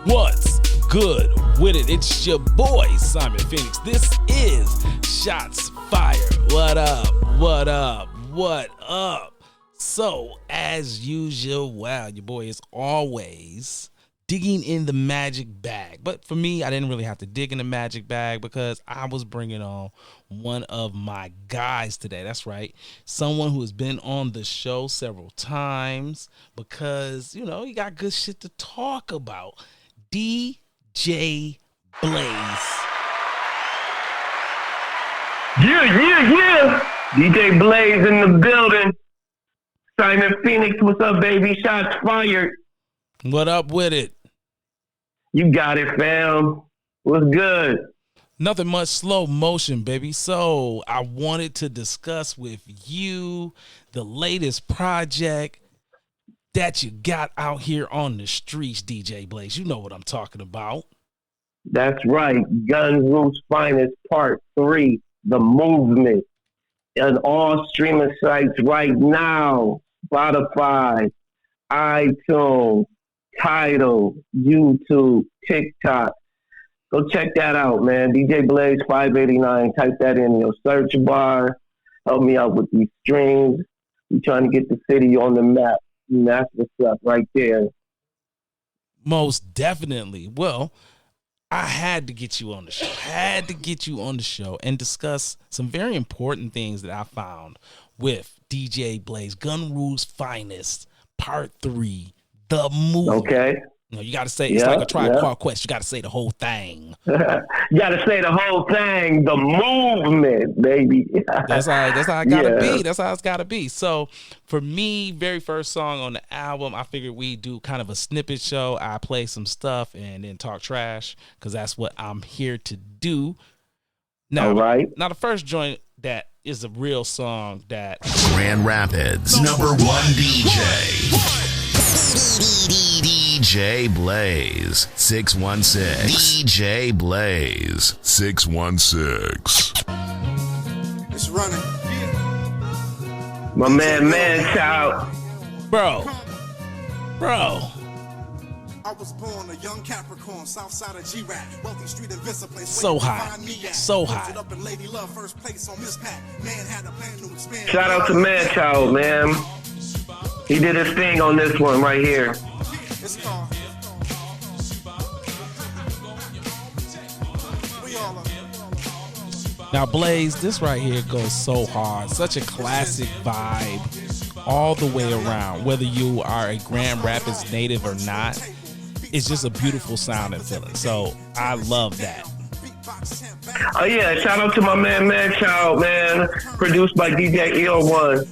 What's good with it? It's your boy, Simon Phoenix. This is Shots Fired. What up? What up? What up? So, as usual, wow, your boy is always digging in the magic bag. But for me, I didn't really have to dig in the magic bag because I was bringing on one of my guys today. That's right. Someone who has been on the show several times because, you know, he got good shit to talk about. DJ Blaze. Yeah. DJ Blaze in the building. Simon Phoenix, what's up, baby? Shots fired. What up with it? You got it, fam. What's good? Nothing much, slow motion, baby. So I wanted to discuss with you the latest project that you got out here on the streets, DJ Blaze. You know what I'm talking about. That's right. GUNRU'S Finest Part 3, The Movement. On all streaming sites right now. Spotify, iTunes, Tidal, YouTube, TikTok. Go check that out, man. DJ Blaze 589. Type that in your search bar. Help me out with these streams. We're trying to get the city on the map. And that's what's up right there. Most definitely. Well, I had to get you on the show. And discuss some very important things that I found with DJ Blaze, GUNRU'S Finest, Part 3, The Movement. Okay. You know, you got to say, it's like a Tribe Called Quest. You got to say the whole thing. You got to say the whole thing, the movement, baby. That's how it got to be. That's how it's got to be. So for me, very first song on the album, I figured we'd do kind of a snippet show. I play some stuff and then talk trash because that's what I'm here to do. Now, all right. Now, the first joint that is a real song that... Grand Rapids, number one DJ. DJ Blaze 616. DJ Blaze 616. It's running. My man, child. Bro. I was born a young Capricorn, south side of G-Rap, wealthy street and Vista place. So hot. So hot. Up in Lady Love, first place on Miss Pat. Man had a plan to expand. Shout out to Manchild, man. He did his thing on this one right here. It's called. We all are. Now, Blaze, this right here goes so hard. Such a classic vibe all the way around. Whether you are a Grand Rapids native or not, it's just a beautiful sound and feeling. So I love that. Oh, yeah. Shout out to my man, Manchild, man. Produced by DJ One.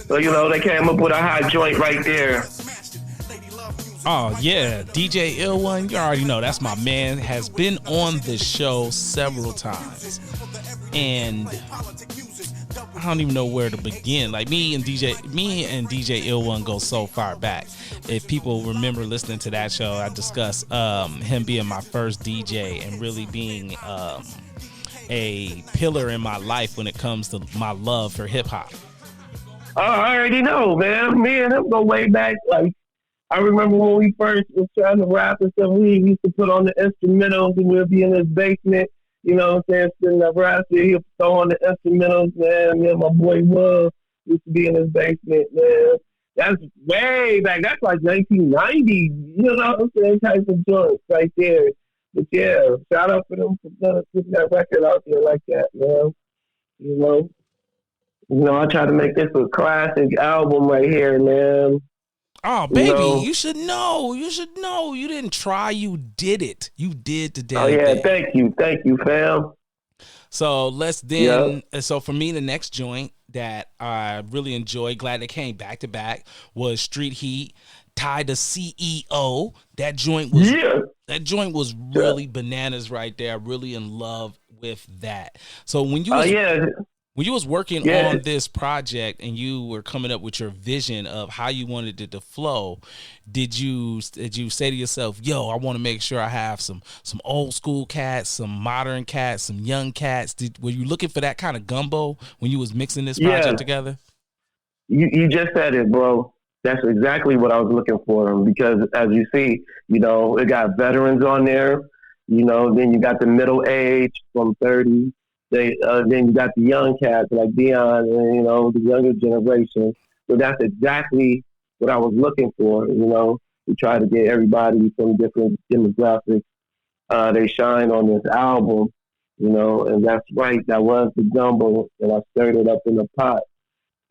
So, you know, they came up with a hot joint right there. Oh, yeah. DJ One, you already know. That's my man. Has been on the show several times. And I don't even know where to begin. Like me and DJ One go so far back. If people remember listening to that show, I discussed him being my first DJ and really being a pillar in my life when it comes to my love for hip hop. Oh, I already know, man. Me and him go way back. Like, I remember when we first was trying to rap and stuff, we used to put on the instrumentals and we'd be in his basement. You know what I'm saying? Spinning up rap, he'll throw on the instrumentals, man. Me and my boy Will used to be in his basement, man. That's way back. That's like 1990, you know what I'm saying? Type of joints right there. But yeah, shout out for them for putting that record out there like that, man. You know, I try to make this a classic album right here, man. Oh, baby, you should know. You should know. You didn't try. You did it. You did the damn thing. Oh, yeah. Thank you, fam. So let's then. Yeah. So for me, the next joint that I really enjoyed, glad it came back to back, was Street Heat, Tied to CEO. That joint was really bananas right there. Really in love with that. So when you when you was working on this project and you were coming up with your vision of how you wanted it to flow, did you say to yourself, yo, I want to make sure I have some old school cats, some modern cats, some young cats? Were you looking for that kind of gumbo when you was mixing this project together? You just said it, bro. That's exactly what I was looking for, because as you see, it got veterans on there. Then you got the middle age from 30. Then you got the young cats like Dion and, the younger generation. So that's exactly what I was looking for, to try to get everybody from different demographics. They shine on this album, and that's right. That was the gumbo, and I stirred it up in the pot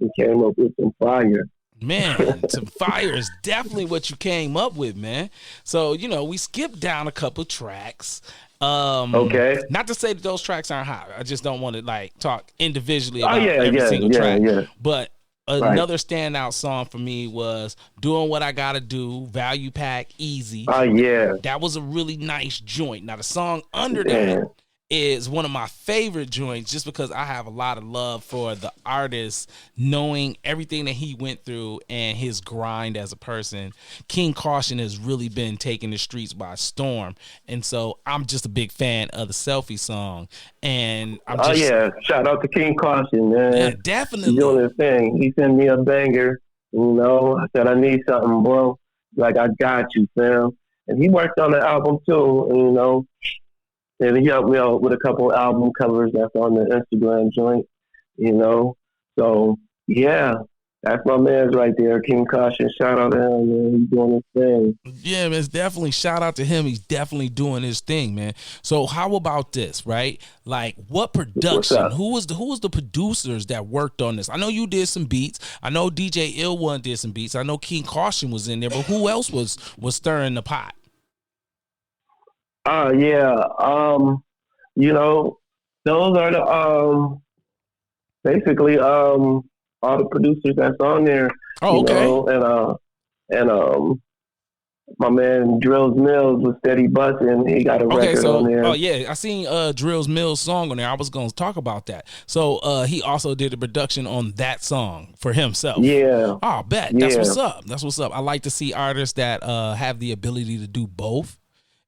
and came up with some fire. Man, some fire is definitely what you came up with, man. So, we skipped down a couple tracks. Okay. Not to say that those tracks aren't hot. I just don't want to talk individually Oh, about every single track. Yeah. But another standout song for me was Doing What I Gotta Do, Value Pack, Easy. Oh, yeah. That was a really nice joint. Now, the song under that is one of my favorite joints, just because I have a lot of love for the artist, knowing everything that he went through and his grind as a person. King Caution has really been taking the streets by storm, and so I'm just a big fan of the Selfie song. And I'm just shout out to King Caution, man. Yeah, definitely. He's doing his thing. He sent me a banger. I said I need something, bro. Like, I got you, fam. And he worked on the album too, and he helped me out with a couple album covers that's on the Instagram joint, So, yeah, that's my man's right there, King Caution. Shout out to him, man. He's doing his thing. Yeah, man, it's definitely shout out to him. He's definitely doing his thing, man. So how about this, right? Like, what production? Who was the producers that worked on this? I know you did some beats. I know DJ Ill One did some beats. I know King Caution was in there, but who else was stirring the pot? Those are the basically all the producers that's on there. Oh, okay. And my man Drills Mills was steady buzzing. He got a record on there. Oh yeah, I seen Drills Mills song on there. I was gonna talk about that. So he also did the production on that song for himself. Yeah. Oh, bet. That's what's up. That's what's up. I like to see artists that have the ability to do both.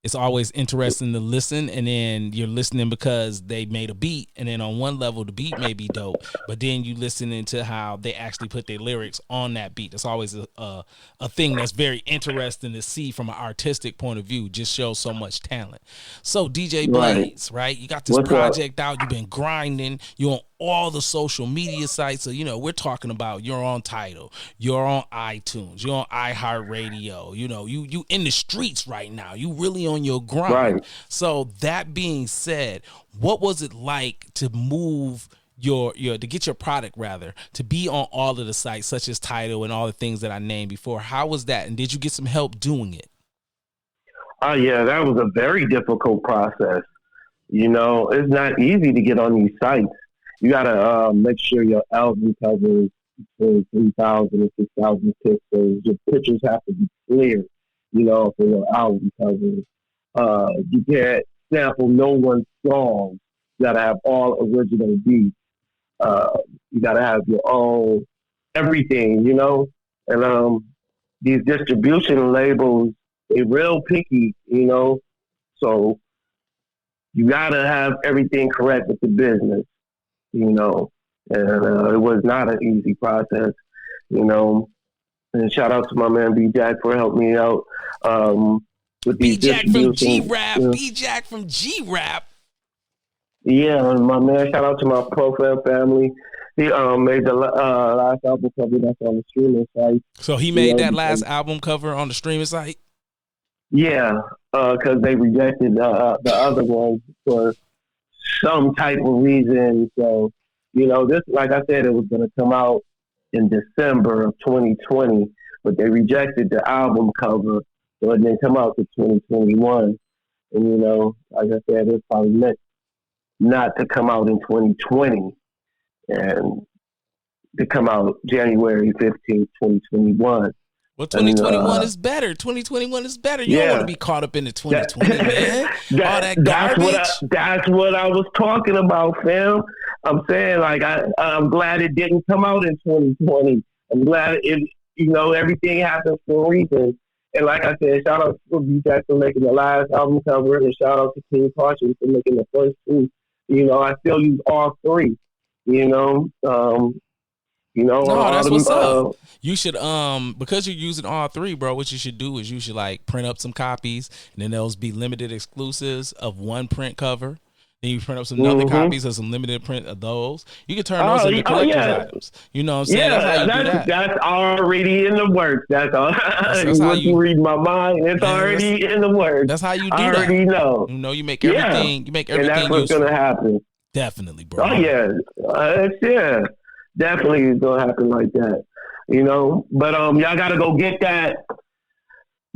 It's always interesting to listen, and then you're listening because they made a beat, and then on one level the beat may be dope, but then you listen into how they actually put their lyrics on that beat. It's always a thing that's very interesting to see from an artistic point of view. Just shows so much talent. So DJ Blaze, right? You got this project out. You've been grinding. You're on all the social media sites. So, we're talking about you're on Tidal, you're on iTunes, you're on iHeartRadio. You in the streets right now. You really on your grind. Right. So that being said, what was it like to move to get your product rather to be on all of the sites such as Tidal and all the things that I named before? How was that? And did you get some help doing it? Yeah, that was a very difficult process. It's not easy to get on these sites. You gotta make sure your album covers between 3,000 and 6,000 pixels. Your pictures have to be clear, for your album covers. You can't sample no one's song. You gotta have all original beats. You gotta have your own everything, And these distribution labels, they real picky, So you gotta have everything correct with the business. And it was not an easy process, and shout out to my man B-Jack for helping me out with these B-Jack from G-Rap. B-Jack from G-Rap. Yeah, my man, shout out to my Pro family. He made the last album cover that's on the streaming site. So he made that last album cover on the streaming site? Yeah, because they rejected the other one for some type of reason. So, this, like I said, it was going to come out in December of 2020, but they rejected the album cover, so it didn't come out to 2021. And, like I said, it's probably meant not to come out in 2020 and to come out January 15th, 2021. Well, 2021 is better. 2021 is better. You don't want to be caught up in the 2020, man. All that garbage. That's what I was talking about, fam. I'm saying, like, I'm glad it didn't come out in 2020. I'm glad everything happens for a reason. And like I said, shout out to B-Jack for making the last album cover, and shout out to King Caution for making the first two. I still use all three. You know, No, that's them, what's up. You should because you're using all three, bro. What you should do is you should like print up some copies, and then those be limited exclusives of one print cover. Then you print up some other copies of some limited print of those. You can turn those into collector's items. You know what I'm saying? Yeah, that's how you do that. That's already in the works. That's all. That's how you read my mind. It's already in the works. That's how you do I that. already know. You know, you make everything. You make everything. And that's what's gonna happen. Definitely, bro. Oh yeah, definitely it's gonna happen like that. You know, but y'all gotta go get that.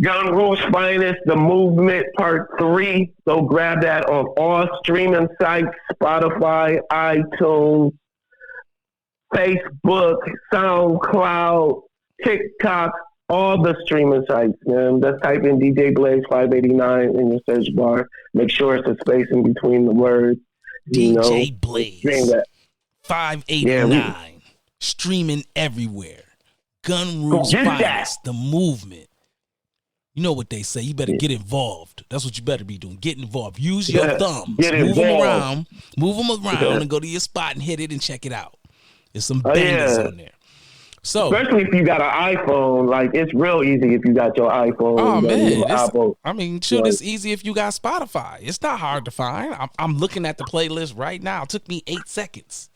GUNRU'S Finest, The Movement Part 3. Go grab that on all streaming sites, Spotify, iTunes, Facebook, SoundCloud, TikTok, all the streaming sites, man. Just type in DJ Blaze 589 in your search bar. Make sure it's a space in between the words. DJ Blaze 589. Streaming everywhere. GUNRU'S Finest, The Movement. You know what they say. You better get involved. That's what you better be doing. Get involved. Use your thumbs. Move them around, and go to your spot and hit it and check it out. There's some bangers on there. So, especially if you got an iPhone, like it's real easy if you got your iPhone. Oh man, Apple. It's easy if you got Spotify. It's not hard to find. I'm looking at the playlist right now. It took me 8 seconds.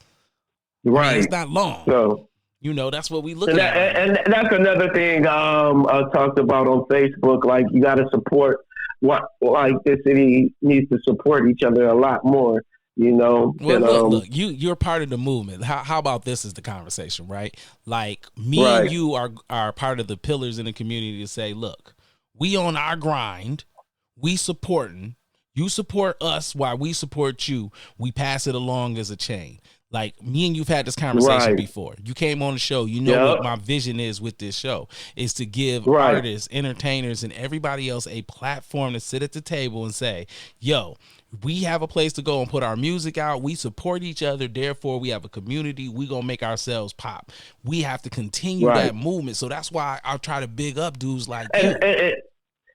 Right, I mean, it's not long. So. You know, that's what we look at. And that's another thing I talked about on Facebook. Like, you got to support the city needs to support each other a lot more, you know. Well, look, you're part of the movement. How about this is the conversation, right? Like, me and you are part of the pillars in the community to say, look, we on our grind, we supporting, you support us while we support you. We pass it along as a chain. Like, me and you've had this conversation before. You came on the show. You know what my vision is with this show is to give artists, entertainers, and everybody else a platform to sit at the table and say, yo, we have a place to go and put our music out. We support each other. Therefore, we have a community. We going to make ourselves pop. We have to continue that movement. So that's why I'll try to big up dudes like you.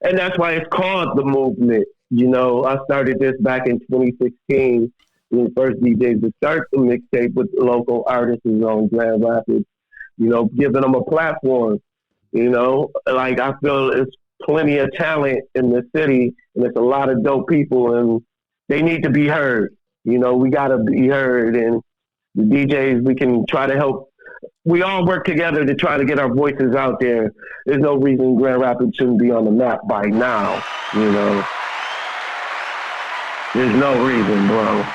And that's why it's called The Movement. You know, I started this back in 2016. The first DJs to start the mixtape with the local artists on Grand Rapids, you know, giving them a platform, you know, like I feel there's plenty of talent in the city and there's a lot of dope people and they need to be heard. You know, we got to be heard and the DJs, we can try to help. We all work together to try to get our voices out there. There's no reason Grand Rapids shouldn't be on the map by now, you know. There's no reason, bro.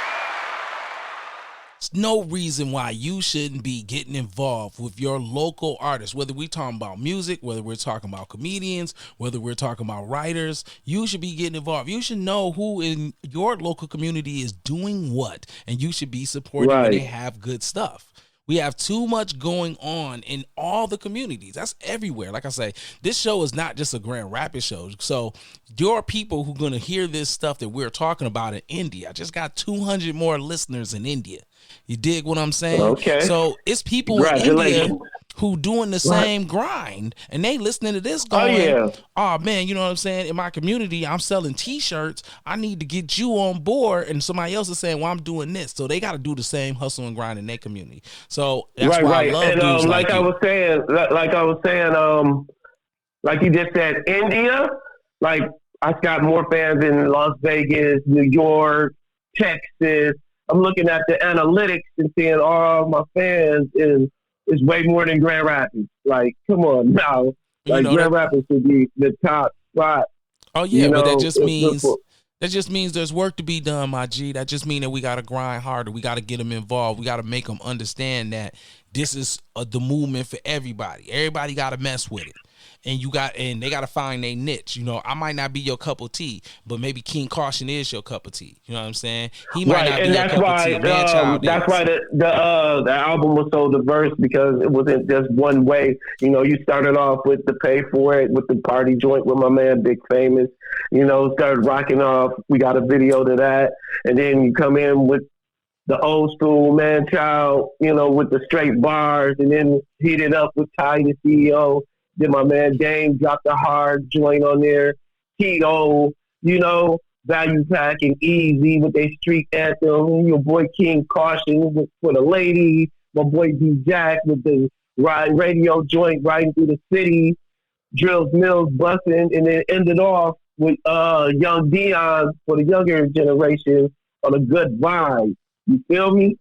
There's no reason why you shouldn't be getting involved with your local artists, whether we're talking about music, whether we're talking about comedians, whether we're talking about writers. You should be getting involved. You should know who in your local community is doing what, and you should be supporting when they have good stuff. We have too much going on in all the communities. That's everywhere. Like I say, this show is not just a Grand Rapids show. So your people who are going to hear this stuff that we're talking about in India, I just got 200 more listeners in India. You dig what I'm saying? Okay. So it's people in India who doing the same grind, and they listening to this going, oh man, you know what I'm saying? In my community, I'm selling T-shirts. I need to get you on board, and somebody else is saying, well, I'm doing this. So they got to do the same hustle and grind in their community. So that's why I love and, dudes like I was saying, like you just said, India, like I got more fans in Las Vegas, New York, Texas. I'm looking at the analytics and seeing all my fans is way more than Grand Rapids. Like, come on now. Like, Grand Rapids should be the top spot. Oh, yeah, but that just means there's work to be done, my G. That just means that we got to grind harder. We got to get them involved. We got to make them understand that this is the movement for everybody. Everybody got to mess with it. And they got to find their niche. You know, I might not be your cup of tea, but maybe King Caution is your cup of tea. You know what I'm saying? He might not be your cup of tea. That's why the album was so diverse, because it wasn't just one way. You know, you started off with the Pay For It, with the party joint with my man Big Famous. You know, started rocking off. We got a video to that. And then you come in with the old school Man Child, you know, with the straight bars, and then heated up with Ty the CEO. Then my man Dame dropped a hard joint on there. Tito, you know, Value Pack and Easy with their street anthem. Your boy King Caution for the ladies. my boy D Jack with the radio joint riding through the city, Drills Mills busting, and then ended off with Young Dion for the younger generation on a good vibe. You feel me?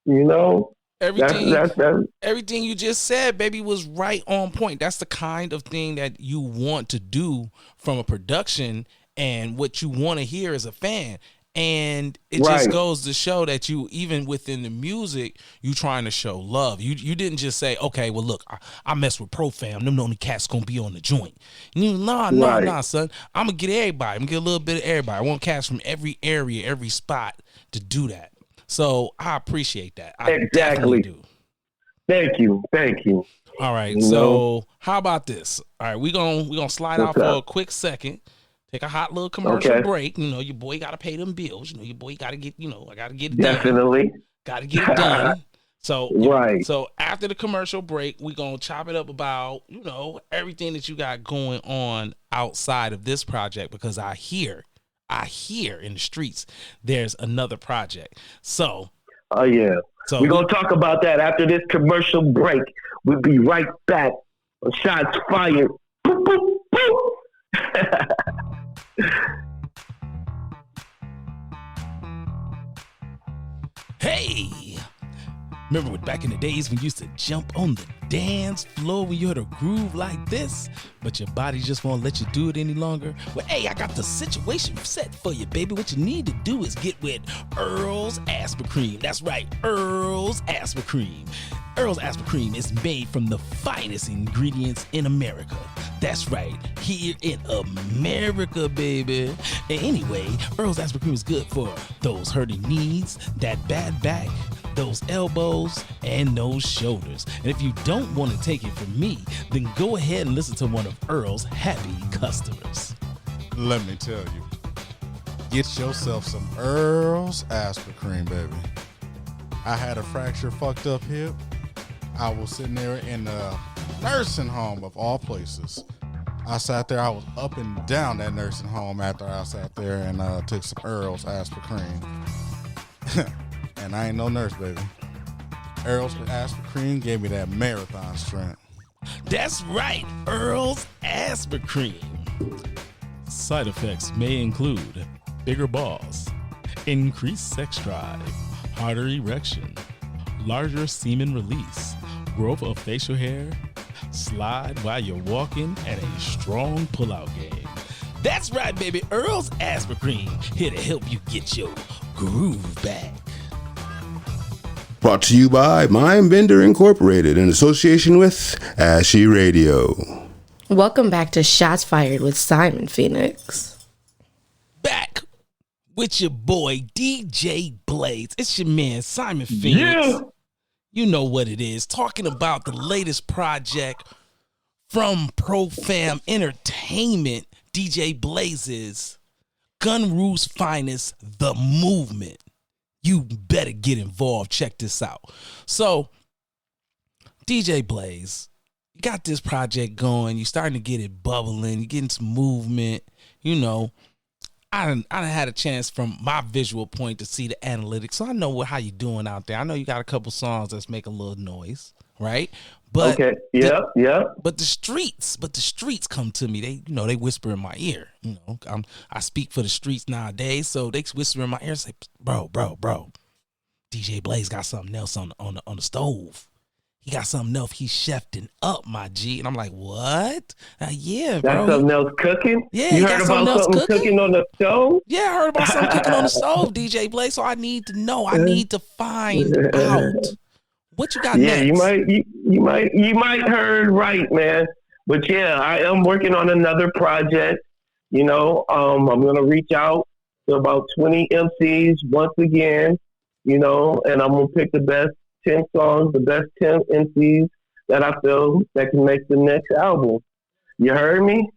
You know? Everything you just said, baby, was right on point. That's the kind of thing that you want to do from a production and what you want to hear as a fan. And it just goes to show that you, even within the music, you trying to show love. You didn't just say, okay, well, look, I mess with Pro Fam. Them the only cats gonna be on the joint. Nah, son. I'm gonna get everybody. I'm gonna get a little bit of everybody. I want cats from every area, every spot to do that. So I appreciate that. I definitely do. Thank you. All right. So how about this? All right, we gonna slide out for a quick second. Take a hot little commercial break. You know, your boy got to pay them bills. You know, your boy got to get, I got to get it done. Definitely. Got to get it done. So, so after the commercial break, we're going to chop it up about, everything that you got going on outside of this project, because I hear in the streets, there's another project. So. Oh, yeah. So we're going to talk about that after this commercial break. We'll be right back on Shots Fired. Boop, boop, boop. Hey, remember back in the days when you used to jump on the dance floor when you heard a groove like this, but your body just won't let you do it any longer? Well, hey, I got the situation set for you, baby. What you need to do is get with Earl's Aspirin Cream. That's right, Earl's Aspirin Cream. Earl's Aspirin Cream is made from the finest ingredients in America. That's right, here in America, baby. And anyway, Earl's Aspirin Cream is good for those hurting knees, that bad back, those elbows, and those shoulders. And if you don't want to take it from me, then go ahead and listen to one of Earl's happy customers. Let me tell you, get yourself some Earl's Aspirin Cream, baby. I had a fracture, fucked up hip. I was sitting there in a nursing home of all places. I sat there, I was up and down that nursing home after I sat there and took some Earl's Aspirin Cream. And I ain't no nurse, baby. Earl's Aspirin Cream gave me that marathon strength. That's right, Earl's Aspirin Cream. Side effects may include bigger balls, increased sex drive, harder erection, larger semen release, growth of facial hair, slide while you're walking, and a strong pullout game. That's right, baby. Earl's Aspirin Cream, here to help you get your groove back. Brought to you by Mind Bender Incorporated in association with Ashy Radio. Welcome back to Shots Fired with Simon Phoenix. Back with your boy DJ Blaze. It's your man Simon Phoenix. Yeah. You know what it is. Talking about the latest project from Pro Fam Entertainment, DJ Blaze's GUNRU'S finest, The Movement. You better get involved. Check this out. So, DJ Blaze, you got this project going. You're starting to get it bubbling. You're getting some movement. I done had a chance from my visual point to see the analytics, so I know how you doing out there. I know you got a couple songs that's make a little noise, right? But okay, yeah. But the streets come to me. They whisper in my ear. I speak for the streets nowadays, so they whisper in my ear and say, "Bro, DJ Blaze got something else on the stove. He got something else. He's chefing up, my G." And I'm like, "What? Yeah, bro. That's something else cooking? Yeah, you heard about something cooking on the stove? Yeah, I heard about something cooking on the stove, DJ Blaze. So I need to know. I need to find out what you got next." You might heard right, man. But yeah, I am working on another project. I'm gonna reach out to about 20 MCs once again. And I'm gonna pick the best 10 songs, the best 10 MCs that I feel that can make the next album. You heard me?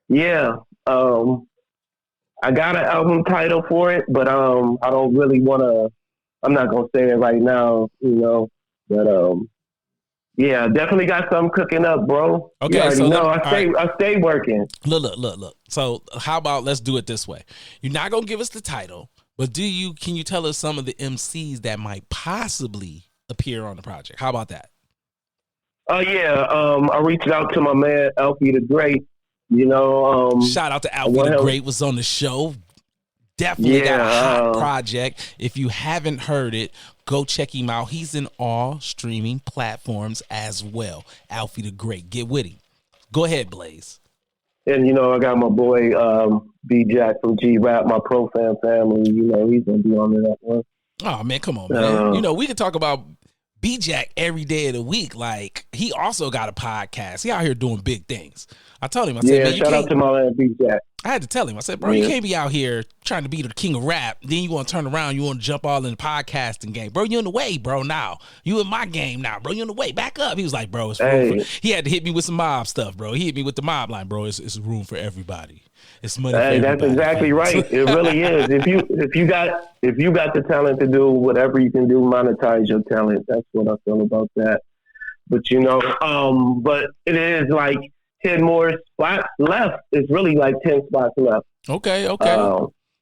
Yeah. I got an album title for it, but I don't really want to, I'm not going to say it right now, but yeah, definitely got something cooking up, bro. Okay, I stay working. Look. So how about let's do it this way? You're not going to give us the title, But can you tell us some of the MCs that might possibly appear on the project? How about that? Oh yeah, I reached out to my man Alfie the Great. You know, Shout out to Alfie the Great, was on the show. Definitely got a hot project. If you haven't heard it, go check him out. He's in all streaming platforms as well. Alfie the Great, get with him. Go ahead, Blaze. And you know, I got my boy B Jack from G Rap, my Pro Fan family. You know, he's gonna be on that one. Oh man, come on, man. You know, we can talk about B Jack every day of the week. Like, he also got a podcast. He out here doing big things. I told him, I said, man, shout out to my man B Jack. I had to tell him, I said, bro, you can't be out here trying to be the king of rap. Then you want to turn around, you want to jump all in the podcasting game. Bro, you in the way, bro, now. You in my game now, bro. You in the way. Back up. He was like, bro, it's room for, he had to hit me with some mob stuff, bro. He hit me with the mob line, bro. It's room for everybody. It's money for everybody. That's exactly right. It really is. If you got the talent to do whatever you can do, monetize your talent. That's what I feel about that. But you know, but it is like 10 more spots left. It's really like 10 spots left. Okay.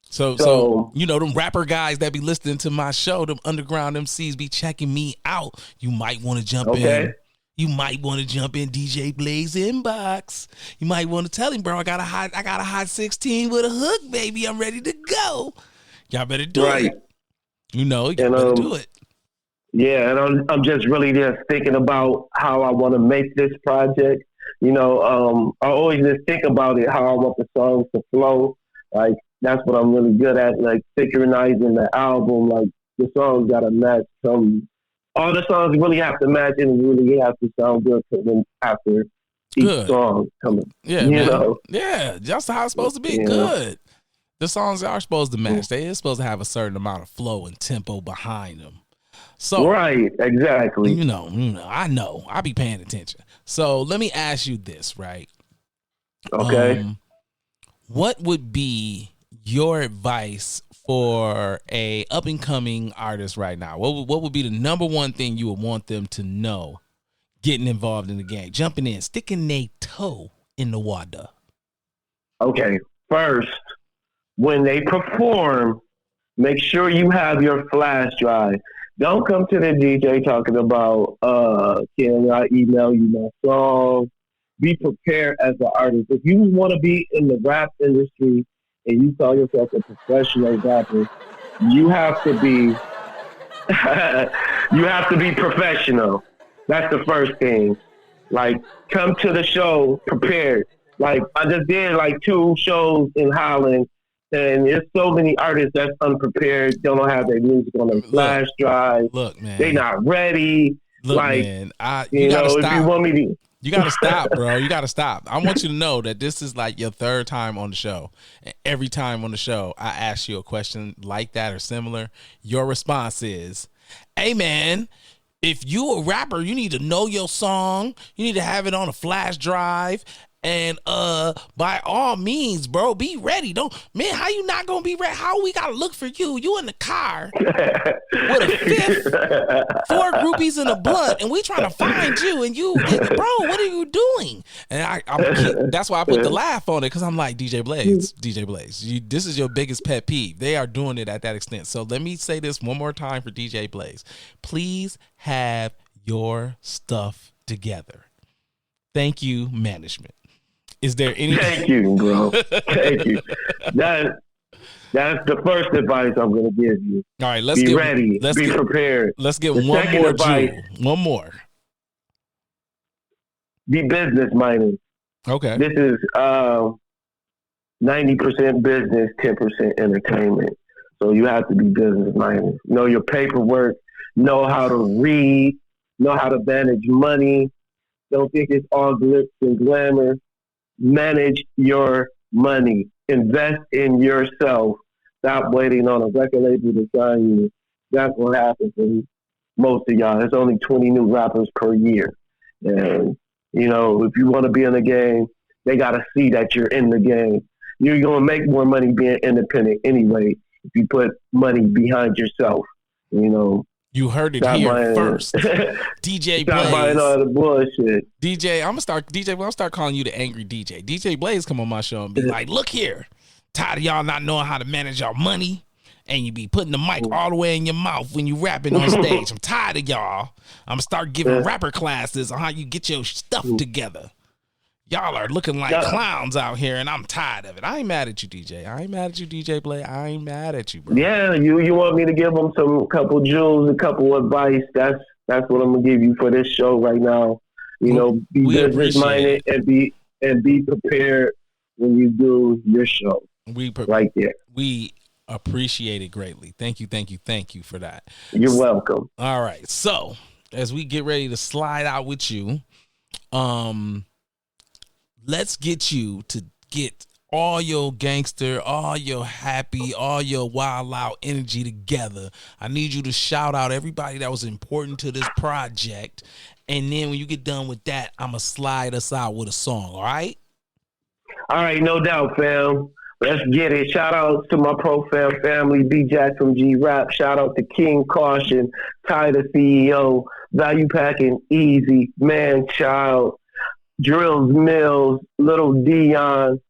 So you know, them rapper guys that be listening to my show, them underground MCs be checking me out. You might want to jump in. You might want to jump in DJ Blaze inbox. You might want to tell him, bro, I got a hot 16 with a hook, baby. I'm ready to go. Y'all better do it. You know, you better do it. Yeah, and I'm just really just thinking about how I want to make this project. You know, I always just think about it, how I want the songs to flow. Like, that's what I'm really good at, like synchronizing the album. Like, the songs got to match all the songs really have to match and really have to sound good after each song coming. Yeah, you man. know? Yeah, that's how it's supposed to be. Good. The songs are supposed to match. They are supposed to have a certain amount of flow and tempo behind them. So right, exactly. You know, I know. I be paying attention. So let me ask you this, right? Okay. What would be your advice for a up and coming artist right now? What would be the number one thing you would want them to know getting involved in the game, jumping in, sticking their toe in the water? Okay. First, when they perform, make sure you have your flash drive. Don't come to the DJ talking about, can I email you my song? Be prepared as an artist. If you want to be in the rap industry and you call yourself a professional rapper, you have to be professional. That's the first thing. Like, come to the show prepared. Like, I just did like 2 shows in Holland, and there's so many artists that's unprepared. They don't have their music on their flash drive. Look, man, they not ready. Look, like, man, you know, if you want me to. You got to stop, bro. You got to stop. I want you to know that this is like your 3rd time on the show. And every time on the show, I ask you a question like that or similar. Your response is, hey, man, if you a rapper, you need to know your song. You need to have it on a flash drive. And by all means, bro, be ready. Man, how you not gonna be ready? How we gotta look for you? You in the car with a 5th, 4 groupies in a blunt, and we trying to find you. And you, bro, what are you doing? And that's why I put the laugh on it, because I'm like, DJ Blaze, this is your biggest pet peeve. They are doing it at that extent. So let me say this one more time for DJ Blaze. Please have your stuff together. Thank you, management. Is there any? Thank you, bro. Thank you. That's the first advice I'm going to give you. All right, let's be ready. Be prepared. Let's get one more. One more. Be business minded. Okay. This is 90% business, 10% entertainment. So you have to be business minded. Know your paperwork. Know how to read. Know how to manage money. Don't think it's all glitz and glamour. Manage your money. Invest in yourself. Stop waiting on a record label to sign you. That's what happens to most of y'all. There's only 20 new rappers per year. And, you know, if you want to be in the game, they got to see that you're in the game. You're going to make more money being independent anyway if you put money behind yourself, you know. You heard it here first. DJ Blaze. Stop buying all the bullshit. DJ, I'm gonna start calling you the angry DJ. DJ Blaze come on my show and be like, look here. Tired of y'all not knowing how to manage your money and you be putting the mic all the way in your mouth when you rapping on stage. I'm tired of y'all. I'm gonna start giving rapper classes on how you get your stuff together. Y'all are looking like clowns out here, and I'm tired of it. I ain't mad at you, DJ. I ain't mad at you, DJ Blade. I ain't mad at you, bro. Yeah, you want me to give them couple jewels, a couple advice. That's what I'm gonna give you for this show right now. You know, be business minded and be prepared when you do your show. Right there. We appreciate it greatly. Thank you for that. You're welcome. All right. So as we get ready to slide out with you, let's get you to get all your gangster, all your happy, all your wild out energy together. I need you to shout out everybody that was important to this project. And then when you get done with that, I'm going to slide us out with a song. All right? All right. No doubt, fam. Let's get it. Shout out to my Pro Fam family, B-Jack from G-Rap. Shout out to King Caution, Ty the CEO, Value Packing, Easy, Man Child, Drills Mills, Little Dion.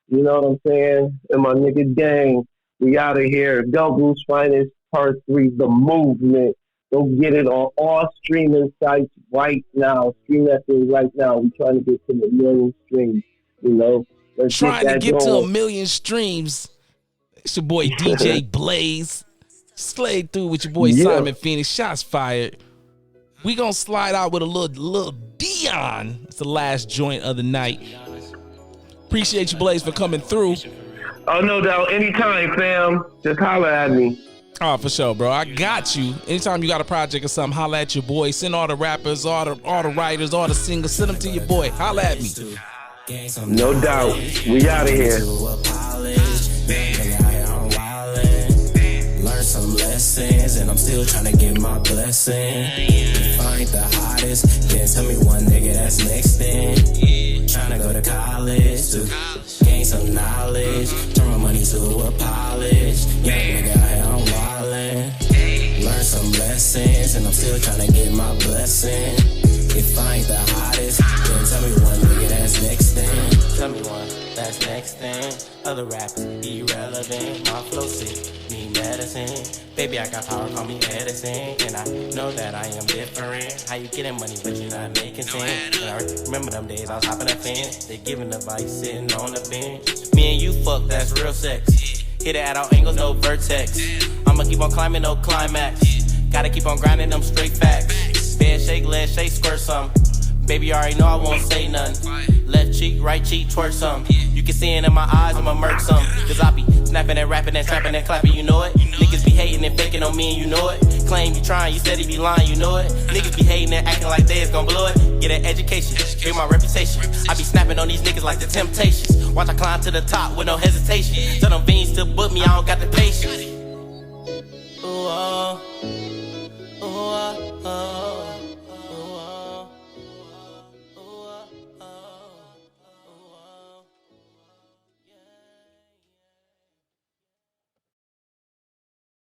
You know what I'm saying? And my nigga gang. We out of here. GUNRU'S Finest Part 3, The Movement. Go get it on all streaming sites right now. Stream that thing right now. We're trying to get to 1 million streams, you know. Let's trying to get going. to 1 million streams. It's your boy DJ Blaze. Slade through with your boy Simon Phoenix. Shots fired. We gonna slide out with a little Dion. It's the last joint of the night. Appreciate you, Blaze, for coming through. Oh, no doubt. Anytime, fam. Just holler at me. Oh, for sure, bro. I got you. Anytime you got a project or something, holla at your boy. Send all the rappers, all the writers, all the singers. Send them to your boy. Holla at me. No doubt. We out of here. Learn some lessons, and I'm still trying to get my blessing. If I ain't the hottest, then tell me one nigga that's next in. Trying to go to college to gain some knowledge. Turn my money to a polish. Young nigga out here, I'm wildin'. Learn some lessons, and I'm still trying to get my blessing. If I ain't the hottest, then tell me one nigga that's next in. Tell me one that's next in. Other rappers irrelevant. My flow sick, need medicine. Baby, I got power, call me Edison. And I know that I am different. How you getting money, but you're not making sense. And I remember them days I was hopping a fence. They giving advice, sitting on the bench. Me and you fuck, that's real sex. Hit it at all angles, no vertex. I'ma keep on climbing, no climax. Gotta keep on grinding them straight facts. Bed shake, leg shake, squirt some. Baby, you already know I won't say nothing. Left cheek, right cheek, twerk some. You can see it in my eyes, I'ma murk some. Cause I be snapping and rapping and trapping and clapping, you know it. Niggas be hating and faking on me and you know it. Claim you trying, you said he be lying, you know it. Niggas be hating and acting like they is gon' blow it. Get an education, get my reputation. I be snapping on these niggas like the Temptations. Watch I climb to the top with no hesitation. Tell them fiends to book me, I don't got the patience. Ooh,